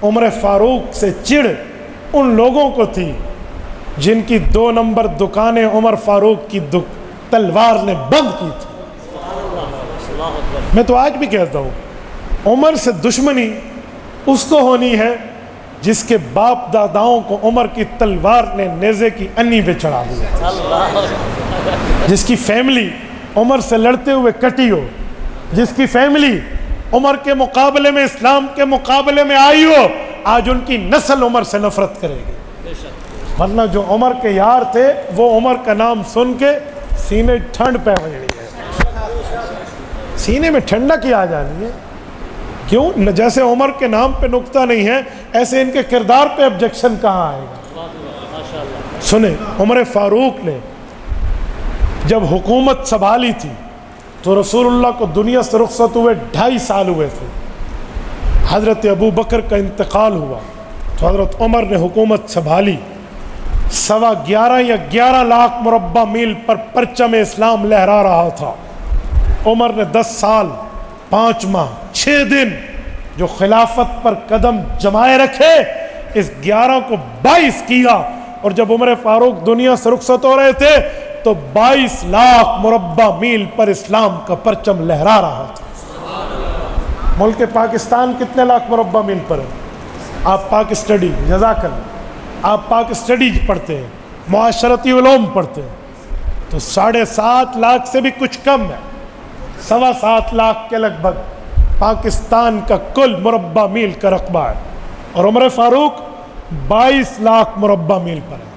عمر فاروق سے چڑ ان لوگوں کو تھی جن کی 2 نمبر دکانیں عمر فاروق کی تلوار نے بند کی تھی۔ میں تو آج بھی کہتا ہوں عمر سے دشمنی اس کو ہونی ہے جس کے باپ داداؤں کو عمر کی تلوار نے نیزے کی انی پہ چڑھا دیا، جس کی فیملی عمر سے لڑتے ہوئے کٹی ہو، جس کی فیملی عمر کے مقابلے میں اسلام کے مقابلے میں آئی ہو، آج ان کی نسل عمر سے نفرت کرے گی۔ ورنہ جو عمر کے یار تھے وہ عمر کا نام سن کے سینے ٹھنڈ پہ ہو جانی ہے، سینے میں ٹھنڈک کی آ جانی ہے۔ کیوں؟ جیسے عمر کے نام پہ نقطہ نہیں ہے، ایسے ان کے کردار پہ آبجیکشن کہاں آئے گا؟ سنیں، عمر فاروق نے جب حکومت سنبھالی تھی تو رسول اللہ کو دنیا سے رخصت ہوئے 2.5 سال ہوئے تھے۔ حضرت ابو بکر کا انتقال ہوا تو حضرت عمر نے حکومت سنبھالی۔ 11.25 یا 11 لاکھ مربع میل پر پرچم اسلام لہرا رہا تھا۔ عمر نے 10 سال 5 ماہ 6 دن جو خلافت پر قدم جمائے رکھے، اس 11 کو 22 کیا، اور جب عمر فاروق دنیا سے رخصت ہو رہے تھے تو 22 لاکھ مربع میل پر اسلام کا پرچم لہرا رہا تھا۔ ملک پاکستان کتنے لاکھ مربع میل پر ہے؟ آپ پاک اسٹڈی، جزاک اللہ، آپ پاک اسٹڈی پڑھتے ہیں، معاشرتی علوم پڑھتے ہیں تو 7.5 لاکھ سے بھی کچھ کم ہے، 7.25 لاکھ کے لگ بھگ پاکستان کا کل مربع میل کا رقبہ ہے، اور عمر فاروق 22 لاکھ مربع میل پر ہے۔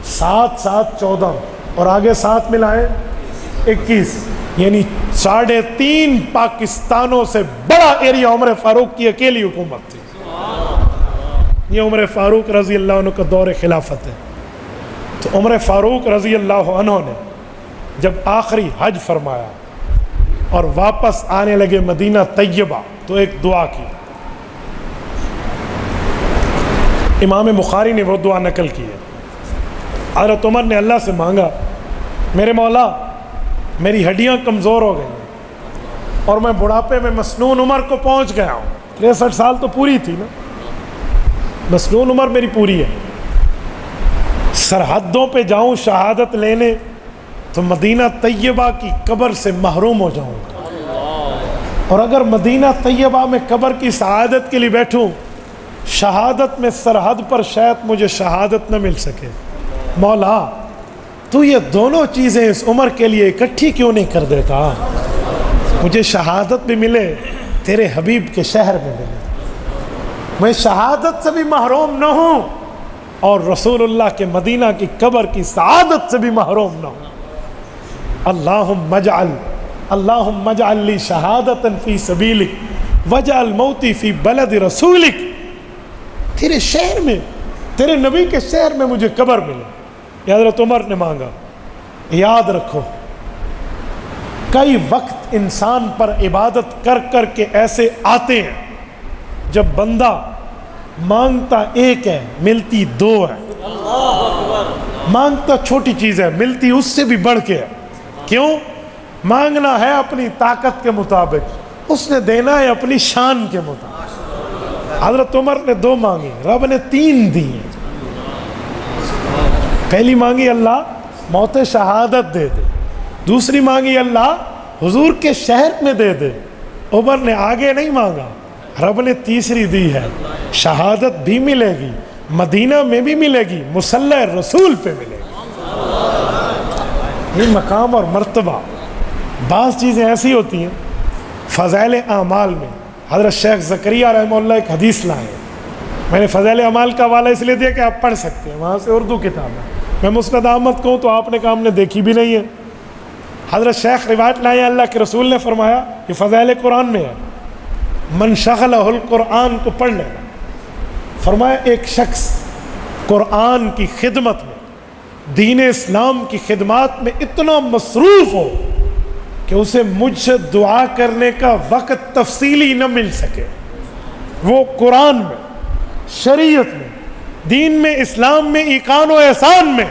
7 7 14 اور آگے 7 ملائیں 21، یعنی 3.5 پاکستانوں سے بڑا ایریا عمر فاروق کی اکیلی حکومت تھی۔ یہ عمر فاروق رضی اللہ عنہ کا دور خلافت ہے۔ تو عمر فاروق رضی اللہ عنہ نے جب آخری حج فرمایا اور واپس آنے لگے مدینہ طیبہ تو ایک دعا کی، امام بخاری نے وہ دعا نقل کی ہے۔ حضرت عمر نے اللہ سے مانگا، میرے مولا میری ہڈیاں کمزور ہو گئی اور میں بڑھاپے میں مسنون عمر کو پہنچ گیا ہوں، 63 سال تو پوری تھی نا، مسنون عمر میری پوری ہے، سرحدوں پہ جاؤں شہادت لینے تو مدینہ طیبہ کی قبر سے محروم ہو جاؤں گا، اور اگر مدینہ طیبہ میں قبر کی سعادت کے لیے بیٹھوں، شہادت میں سرحد پر شاید مجھے شہادت نہ مل سکے، مولا تو یہ دونوں چیزیں اس عمر کے لیے اکٹھی کیوں نہیں کر دیتا؟ مجھے شہادت بھی ملے، تیرے حبیب کے شہر میں ملے، میں شہادت سے بھی محروم نہ ہوں اور رسول اللہ کے مدینہ کی قبر کی سعادت سے بھی محروم نہ ہوں۔ اللہم اجعل لی شہادتا فی سبیلک واجعل موتی فی بلد رسولک، تیرے شہر میں، تیرے نبی کے شہر میں مجھے قبر ملے۔ یہ حضرت عمر نے مانگا۔ یاد رکھو کئی وقت انسان پر عبادت کر کر کے ایسے آتے ہیں جب بندہ مانگتا ایک ہے ملتی 2 ہے، مانگتا چھوٹی چیز ہے ملتی اس سے بھی بڑھ کے ہے۔ کیوں؟ مانگنا ہے اپنی طاقت کے مطابق، اس نے دینا ہے اپنی شان کے مطابق۔ حضرت عمر نے 2 مانگی، رب نے 3 دی ہیں۔ پہلی مانگی اللہ موت شہادت دے دے، دوسری مانگی اللہ حضور کے شہر میں دے دے۔ عمر نے آگے نہیں مانگا، رب نے تیسری دی ہے، شہادت بھی ملے گی، مدینہ میں بھی ملے گی، مصلی رسول پہ ملے گی۔ یہ مقام اور مرتبہ، بعض چیزیں ایسی ہوتی ہیں فضائل اعمال میں۔ حضرت شیخ زکریہ رحمہ اللہ ایک حدیث لائے، میں نے فضائل اعمال کا حوالہ اس لیے دیا کہ آپ پڑھ سکتے ہیں، وہاں سے اردو کتاب ہے، میں مسند احمد کہوں تو آپ نے کہا ہم نے دیکھی بھی نہیں ہے۔ حضرت شیخ روایت لائے، اللہ کے رسول نے فرمایا، یہ فضائل قرآن میں ہے، من شغلہ القرآن کو پڑھ لینا۔ فرمایا ایک شخص قرآن کی خدمت میں، دین اسلام کی خدمات میں اتنا مصروف ہو کہ اسے مجھ سے دعا کرنے کا وقت تفصیلی نہ مل سکے، وہ قرآن میں، شریعت میں، دین میں، اسلام میں، ایقان و احسان میں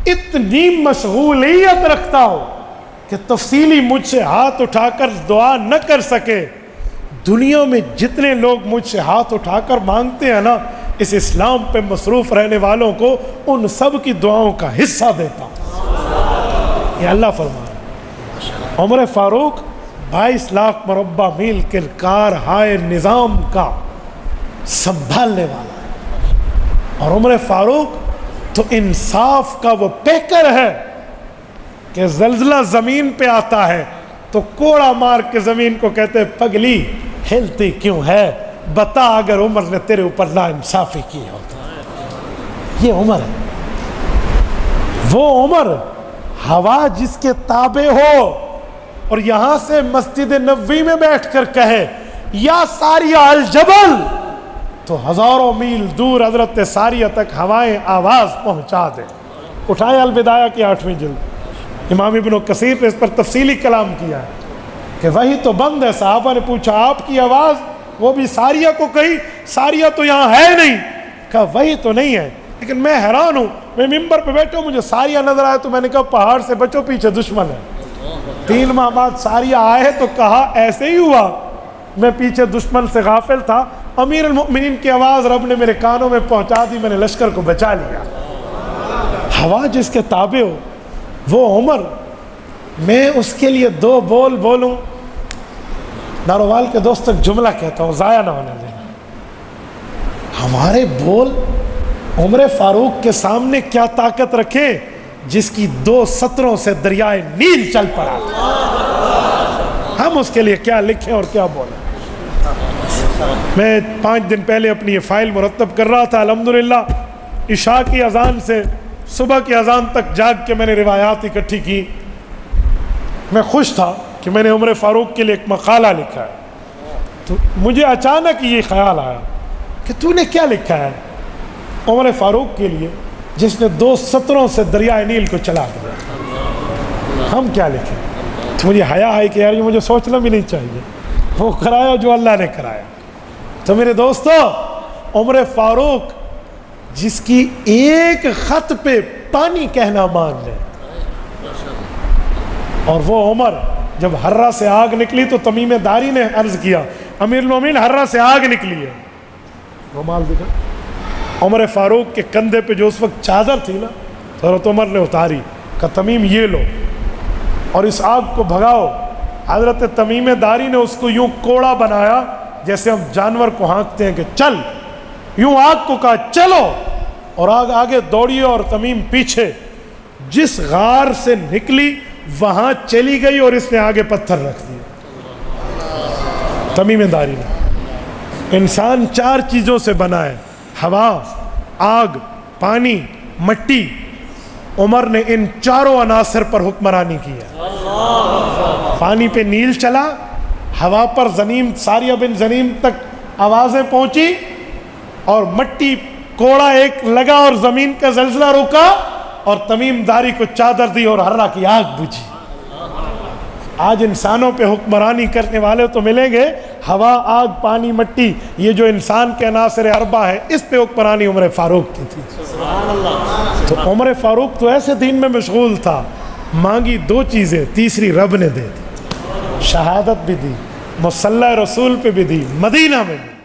اتنی مشغولیت رکھتا ہو کہ تفصیلی مجھ سے ہاتھ اٹھا کر دعا نہ کر سکے، دنیا میں جتنے لوگ مجھ سے ہاتھ اٹھا کر مانگتے ہیں نا، اس اسلام پہ مصروف رہنے والوں کو ان سب کی دعاؤں کا حصہ دیتا ہوں، یہ اللہ فرما رہا ہے۔ عمر فاروق 22 لاکھ مربع میل کے کار ہائے نظام کا سنبھالنے والا ہے، اور عمر فاروق تو انصاف کا وہ پیکر ہے کہ زلزلہ زمین پہ آتا ہے تو کوڑا مار کے زمین کو کہتے پگلی ہلتی کیوں ہے، بتا اگر عمر نے تیرے اوپر نا انصافی کی ہوتا۔ یہ عمر ہے، وہ عمر ہوا جس کے تابع ہو اور یہاں سے مسجد نبوی میں بیٹھ کر کہے یا ساریہ الجبل، تو ہزاروں میل دور حضرت ساریہ تک ہوائیں آواز پہنچا دے۔ اٹھائے البدایہ کی 8ویں جلد، امام ابن کثیر نے اس پر تفصیلی کلام کیا ہے کہ وہی تو بند ہے۔ صحابہ نے پوچھا آپ کی آواز وہ بھی ساریہ کو کہی، ساریہ تو یہاں ہے نہیں، کہا وہی تو نہیں ہے، لیکن میں حیران ہوں، میں ممبر پہ بیٹھا ہوں مجھے ساریہ نظر آیا تو میں نے کہا پہاڑ سے بچو پیچھے دشمن ہے۔ 3 ماہ بعد ساریہ آئے تو کہا ایسے ہی ہوا، میں پیچھے دشمن سے غافل تھا، امیر المؤمنین کی آواز رب نے میرے کانوں میں پہنچا دی، میں نے لشکر کو بچا لیا۔ ہوا جس کے تابع ہو وہ عمر، میں اس کے لیے 2 بول بولوں، ناروال کے دوست تک جملہ کہتا ہوں ضائع نہ ہونے دینا، ہمارے بول عمر فاروق کے سامنے کیا طاقت رکھے جس کی 2 سطروں سے دریائے نیل چل پڑا، ہم اس کے لیے کیا لکھیں اور کیا بولیں۔ میں 5 دن پہلے اپنی یہ فائل مرتب کر رہا تھا، الحمدللہ عشاء کی اذان سے صبح کی اذان تک جاگ کے میں نے روایات اکٹھی کی۔ میں خوش تھا کہ میں نے عمر فاروق کے لیے ایک مقالہ لکھا ہے، تو مجھے اچانک یہ خیال آیا کہ تو نے کیا لکھا ہے عمر فاروق کے لیے جس نے 2 سطروں سے دریائے نیل کو چلا دیا، ہم کیا لکھیں؟ تو مجھے حیا ہے کہ یار یہ مجھے سوچنا بھی نہیں چاہیے، وہ کرایا جو اللہ نے کرایا۔ تو میرے دوستو، عمر فاروق جس کی ایک خط پہ پانی کہنا مان لے، اور وہ عمر جب ہرہ سے آگ نکلی تو تمیم داری نے عرض کیا امیر المومنین ہرہ سے آگ نکلی ہے، رومال دکھا، عمر فاروق کے کندھے پہ جو اس وقت چادر تھی نا حضرت عمر نے اتاری، کہا تمیم یہ لو اور اس آگ کو بھگاؤ۔ حضرت تمیم داری نے اس کو یوں کوڑا بنایا جیسے ہم جانور کو ہانکتے ہیں کہ چل، یوں آگ کو کہا چلو، اور آگ آگے دوڑی اور تمیم پیچھے، جس غار سے نکلی وہاں چلی گئی اور اس نے آگے پتھر رکھ دیا۔ تمیم داری نے، انسان 4 چیزوں سے بنا ہے، ہوا، آگ، پانی، مٹی، عمر نے ان 4 عناصر پر حکمرانی کی ہے۔ پانی پہ نیل چلا، ہوا پر زنیم ساریہ بن زنیم تک آوازیں پہنچی، اور مٹی کوڑا ایک لگا اور زمین کا زلزلہ روکا، اور تمیم داری کو چادر دی اور ہرہ کی آگ بجھی۔ آج انسانوں پہ حکمرانی کرنے والے تو ملیں گے، ہوا، آگ، پانی، مٹی، یہ جو انسان کے عناصر 4 ہے، اس پہ حکمرانی عمر فاروق کی تھی۔ تو عمر فاروق تو ایسے دین میں مشغول تھا، مانگی 2 چیزیں، تیسری رب نے دے دی، شہادت بھی دی، مصلی رسول پہ بھی دی، مدینہ میں بھی۔